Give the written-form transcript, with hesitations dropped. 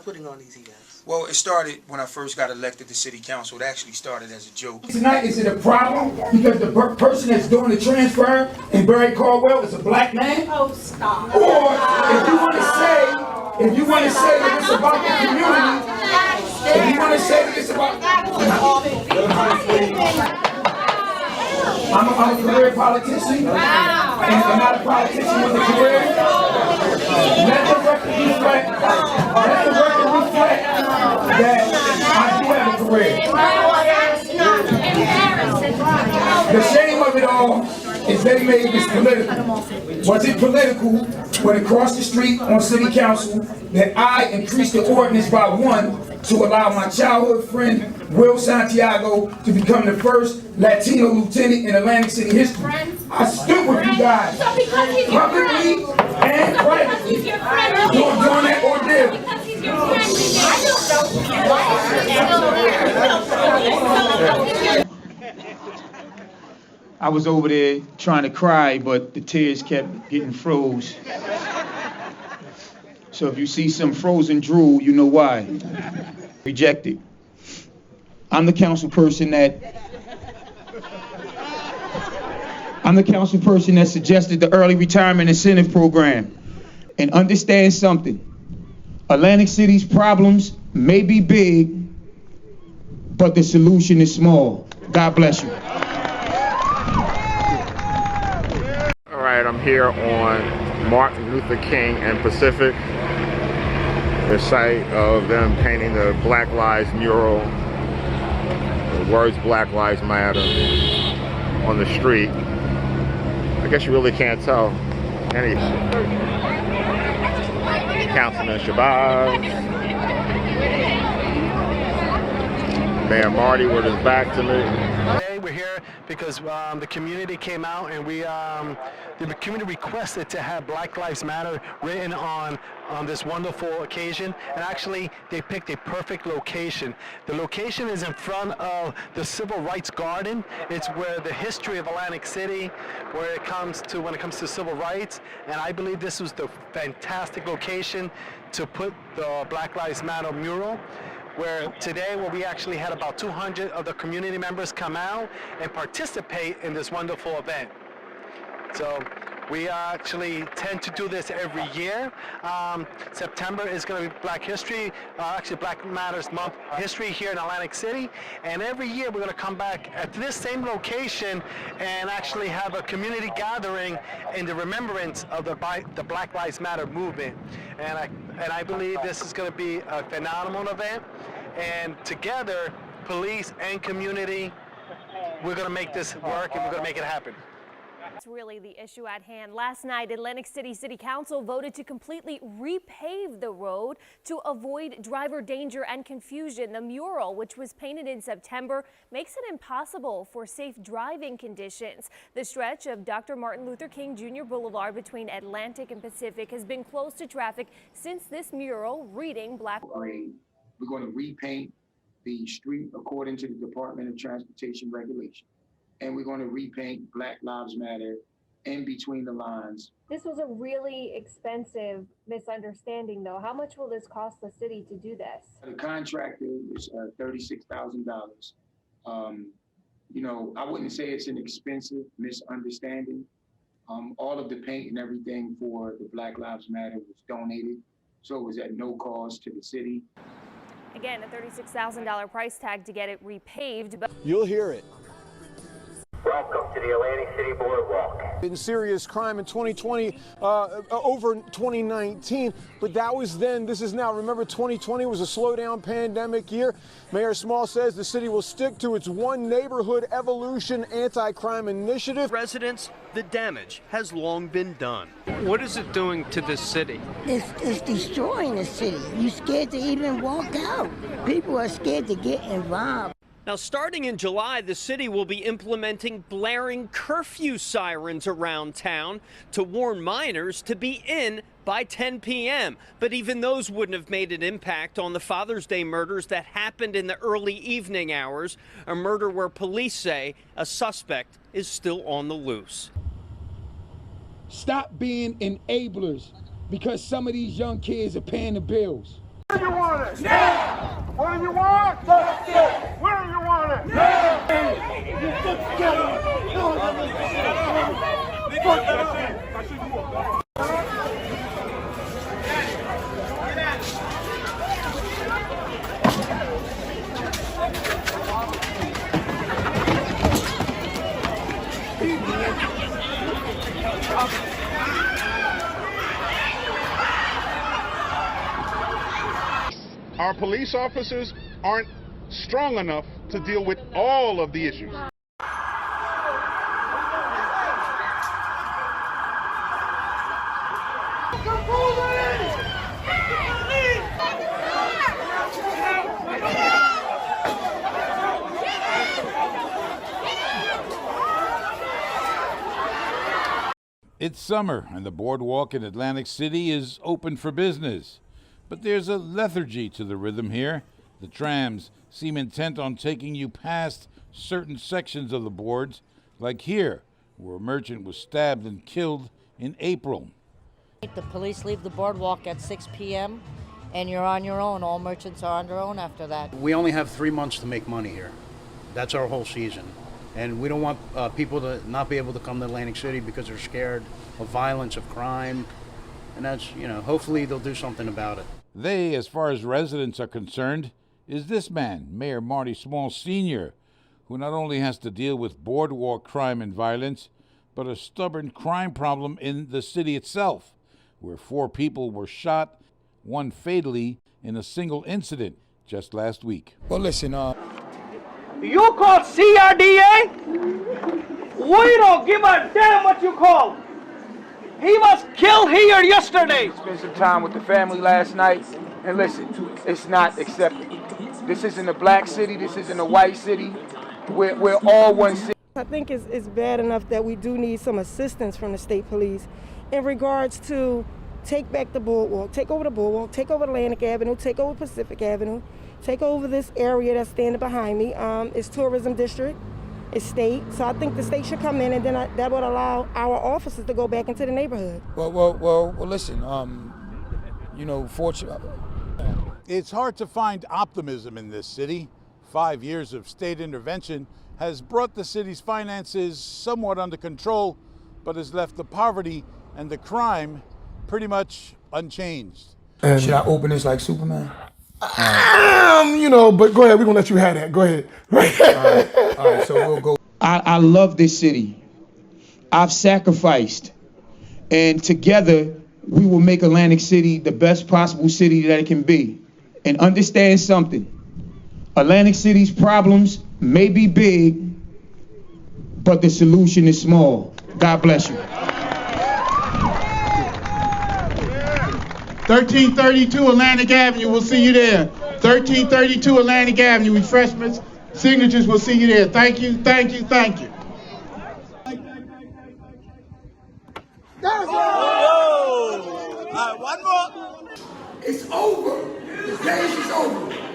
putting on these events? Well, it started when I first got elected to city council. It actually started as a joke. Tonight, is it a problem because the person that's doing the transfer in Barry Caldwell is a black man? Oh, stop. Or if you want to say that it's about the community, if you want to say that it's about, I'm a career politician, and I'm not a politician with a career. Let the record reflect that I do have a career. The shame of it all is they made this political. Was it political when across the street on city council that I increased the ordinance by 1 to allow my childhood friend Will Santiago to become the first Latino lieutenant in Atlantic City history? I stood with you guys publicly and privately during that ordeal. I was over there trying to cry, but the tears kept getting froze. So if you see some frozen drool, you know why. Rejected. I'm the council person that suggested the early retirement incentive program. And understand something. Atlantic City's problems may be big, but the solution is small. God bless you. All right, I'm here on Martin Luther King and Pacific, the site of them painting the Black Lives mural, the words Black Lives Matter on the street. I guess you really can't tell any. Councilman Shabazz, Mayor Marty with his back to me. Today we're here because the community came out and the community requested to have Black Lives Matter written on this wonderful occasion, and actually they picked a perfect location. The location is in front of the Civil Rights Garden. It's where the history of Atlantic City, when it comes to civil rights, and I believe this was the fantastic location to put the Black Lives Matter mural. Where we actually had about 200 of the community members come out and participate in this wonderful event. So we actually tend to do this every year. September is going to be Black History, actually Black Matters Month history here in Atlantic City. And every year we're going to come back at this same location and actually have a community gathering in the remembrance of the Black Lives Matter movement. And I believe this is going to be a phenomenal event. And together, police and community, we're going to make this work and we're going to make it happen. That's really the issue at hand. Last night, Atlantic City City Council voted to completely repave the road to avoid driver danger and confusion. The mural, which was painted in September, makes it impossible for safe driving conditions. The stretch of Dr. Martin Luther King Jr. Boulevard between Atlantic and Pacific has been closed to traffic since this mural reading Black. We're going to repaint the street according to the Department of Transportation regulation. And we're going to repaint Black Lives Matter in between the lines. This was a really expensive misunderstanding, though. How much will this cost the city to do this? The contractor is $36,000. You know, I wouldn't say it's an expensive misunderstanding. All of the paint and everything for the Black Lives Matter was donated, so it was at no cost to the city. Again, a $36,000 price tag to get it repaved. But you'll hear it. Welcome to the Atlantic City Boardwalk. In serious crime in 2020 over 2019, but that was then. This is now. Remember, 2020 was a slowdown pandemic year. Mayor Small says the city will stick to its one neighborhood evolution anti-crime initiative. Residents, the damage has long been done. What is it doing to this city? It's destroying the city. You're scared to even walk out. People are scared to get involved. Now, starting in July, the city will be implementing blaring curfew sirens around town to warn minors to be in by 10 p.m. But even those wouldn't have made an impact on the Father's Day murders that happened in the early evening hours, a murder where police say a suspect is still on the loose. Stop being enablers because some of these young kids are paying the bills. Where do you want it? Now! What do you want? Justice! Where do you want it? Now! Our police officers aren't strong enough to deal with all of the issues. It's summer, and the boardwalk in Atlantic City is open for business. But there's a lethargy to the rhythm here. The trams seem intent on taking you past certain sections of the boards, like here, where a merchant was stabbed and killed in April. The police leave the boardwalk at 6 p.m. and you're on your own. All merchants are on their own after that. We only have 3 months to make money here. That's our whole season. And we don't want people to not be able to come to Atlantic City because they're scared of violence, of crime. And that's, hopefully they'll do something about it. They, as far as residents are concerned, is this man, Mayor Marty Small Sr., who not only has to deal with boardwalk crime and violence, but a stubborn crime problem in the city itself, where 4 people were shot, 1 fatally, in a single incident just last week. Well, listen, You call CRDA? We don't give a damn what you call. He was killed here yesterday. Spent some time with the family last night, and listen, it's not acceptable. This isn't a black city, this isn't a white city. We're all one city. I think it's bad enough that we do need some assistance from the state police in regards to take back the boardwalk, take over the boardwalk, take over Atlantic Avenue, take over Pacific Avenue, take over this area that's standing behind me. It's tourism district. It's state, so I think the state should come in, and then that would allow our officers to go back into the neighborhood. Well, listen, fortunately. It's hard to find optimism in this city. 5 years of state intervention has brought the city's finances somewhat under control, but has left the poverty and the crime pretty much unchanged. Should I open this like Superman? But go ahead. We're going to let you have that. Go ahead. All right, so we'll go. I love this city. I've sacrificed. And together, we will make Atlantic City the best possible city that it can be. And understand something. Atlantic City's problems may be big, but the solution is small. God bless you. 1332 Atlantic Avenue, we'll see you there. 1332 Atlantic Avenue, refreshments, signatures, we'll see you there. Thank you, thank you, thank you. One more. It's over. The stage is over.